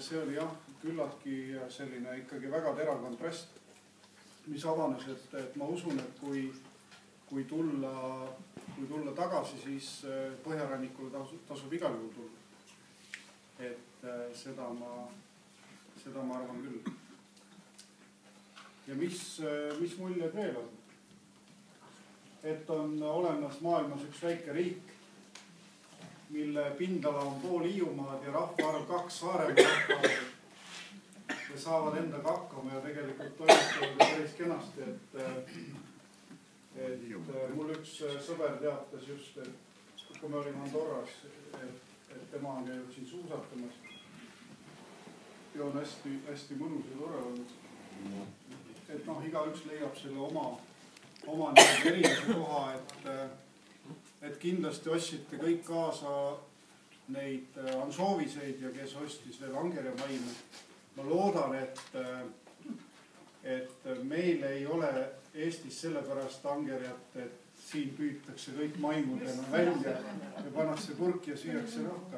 see oli jah, küllaltki selline ikkagi väga terav kontrast, mis avanes, et ma usun, et kui tulla tagasi, siis põhjarannikule tasub igal juhul tulla. Et seda ma arvan küll. Ja mis muljed veel on? Et on olemas maailmas üks väike riik, mille pindala on pool Hiiumaad ja rahvaarv 2 Saaremaa ja saavad endaga hakkama ja tegelikult toimetavad päris kenasti, et mul üks sõber teatas just, et kui me olime Andorras, et tema on käinud siin suusatamas ja on hästi mõnus ja tore olnud. Et igaüks leiab selle oma erilise koha, et kindlasti ostsite kõik kaasa neid ansooviseid ja kes ostis veel angerjamaime. Ma loodan, et meil ei ole Eestis sellepärast angerjat, et siin püütakse kõik maimudena välja ja pannakse purki ja süüakse nahka.